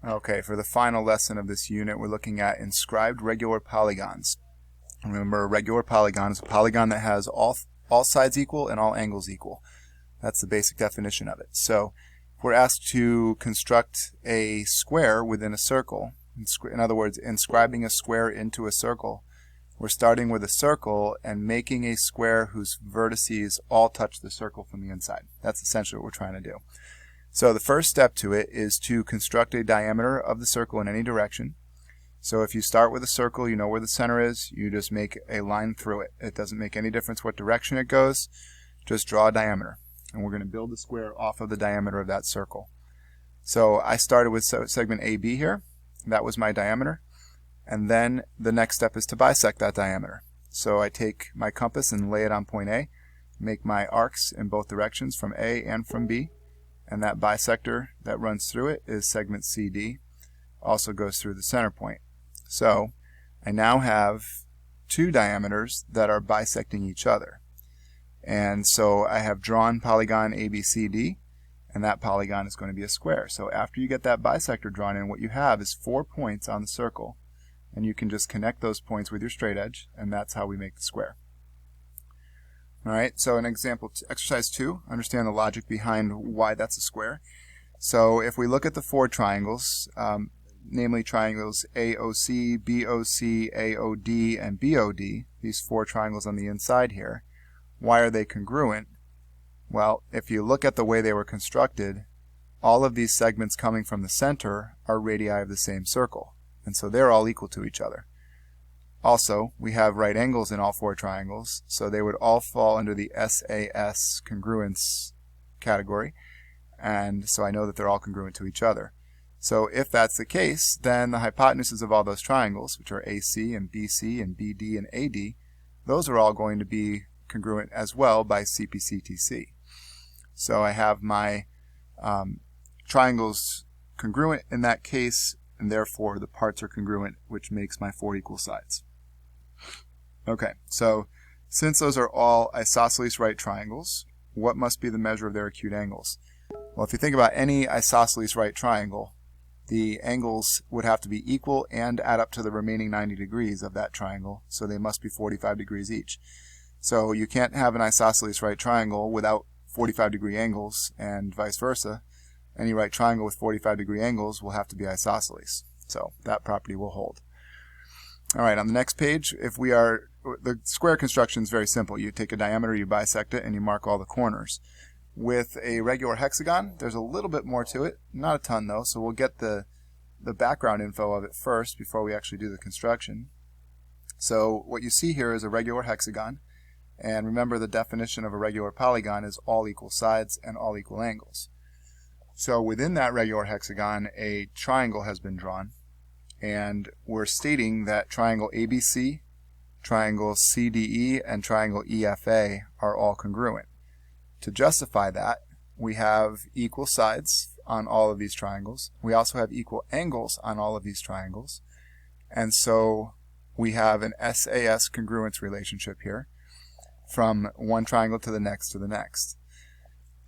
Okay, for the final lesson of this unit, we're looking at inscribed regular polygons. Remember, a regular polygon is a polygon that has all sides equal and all angles equal. That's the basic definition of it. So, if we're asked to construct a square within a circle, in other words, inscribing a square into a circle, we're starting with a circle and making a square whose vertices all touch the circle from the inside. That's essentially what we're trying to do. So the first step to it is to construct a diameter of the circle in any direction. So if you start with a circle, you know where the center is, you just make a line through it. It doesn't make any difference what direction it goes, just draw a diameter. And we're going to build the square off of the diameter of that circle. So I started with segment AB here. That was my diameter. And then the next step is to bisect that diameter. So I take my compass and lay it on point A, make my arcs in both directions from A and from B. And that bisector that runs through it is segment CD, also goes through the center point. So I now have two diameters that are bisecting each other. And so I have drawn polygon ABCD, and that polygon is going to be a square. So after you get that bisector drawn in, what you have is 4 points on the circle, and you can just connect those points with your straight edge, and that's how we make the square. Alright, so an example, exercise 2, understand the logic behind why that's a square. So if we look at the four triangles, namely triangles AOC, BOC, AOD, and BOD, these four triangles on the inside here, why are they congruent? Well, if you look at the way they were constructed, all of these segments coming from the center are radii of the same circle, and so they're all equal to each other. Also, we have right angles in all four triangles, so they would all fall under the SAS congruence category, and so I know that they're all congruent to each other. So if that's the case, then the hypotenuses of all those triangles, which are AC and BC and BD and AD, those are all going to be congruent as well by CPCTC. So I have my triangles congruent in that case, and therefore the parts are congruent, which makes my four equal sides. Okay, so since those are all isosceles right triangles, what must be the measure of their acute angles? Well, if you think about any isosceles right triangle, the angles would have to be equal and add up to the remaining 90 degrees of that triangle, so they must be 45 degrees each. So you can't have an isosceles right triangle without 45 degree angles, and vice versa. Any right triangle with 45 degree angles will have to be isosceles. So that property will hold. Alright, on the next page, the square construction is very simple. You take a diameter, you bisect it, and you mark all the corners. With a regular hexagon, there's a little bit more to it. Not a ton though, so we'll get the background info of it first before we actually do the construction. So what you see here is a regular hexagon, and remember the definition of a regular polygon is all equal sides and all equal angles. So within that regular hexagon, a triangle has been drawn, and we're stating that triangle ABC, triangle CDE, and triangle EFA are all congruent. To justify that, we have equal sides on all of these triangles. We also have equal angles on all of these triangles. And so we have an SAS congruence relationship here from one triangle to the next to the next.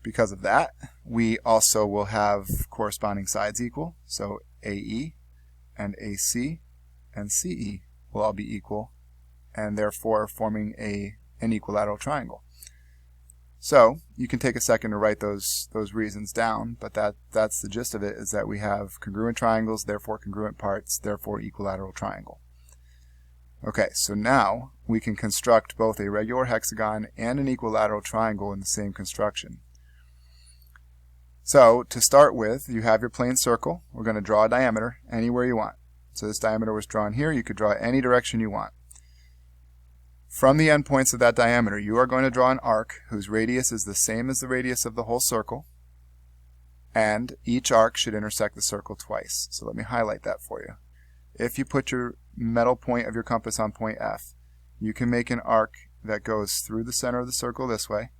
Because of that, we also will have corresponding sides equal. So AE and AC and CE will all be equal, and therefore forming an equilateral triangle. So you can take a second to write those reasons down, but that's the gist of it, is that we have congruent triangles, therefore congruent parts, therefore equilateral triangle. Okay, so now we can construct both a regular hexagon and an equilateral triangle in the same construction. So to start with, you have your plane circle. We're going to draw a diameter anywhere you want. So this diameter was drawn here. You could draw it any direction you want. From the endpoints of that diameter, you are going to draw an arc whose radius is the same as the radius of the whole circle, and each arc should intersect the circle twice. So let me highlight that for you. If you put your metal point of your compass on point F, you can make an arc that goes through the center of the circle this way,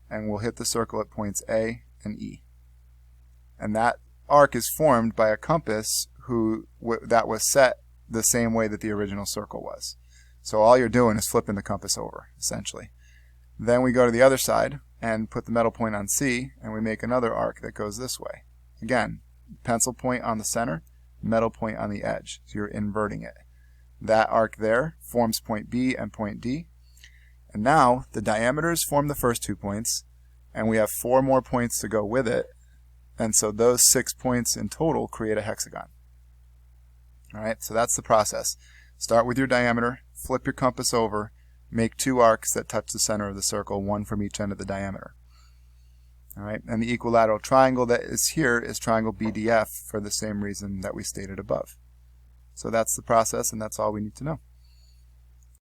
and will hit the circle at points A and E. And that arc is formed by a compass that was set the same way that the original circle was. So all you're doing is flipping the compass over, essentially. Then we go to the other side and put the metal point on C, and we make another arc that goes this way. Again, pencil point on the center, metal point on the edge. So you're inverting it. That arc there forms point B and point D. And now the diameters form the first 2 points, and we have 4 more points to go with it. And so those 6 points in total create a hexagon. Alright, so that's the process. Start with your diameter, flip your compass over, make 2 arcs that touch the center of the circle, 1 from each end of the diameter. Alright, and the equilateral triangle that is here is triangle BDF for the same reason that we stated above. So that's the process, and that's all we need to know.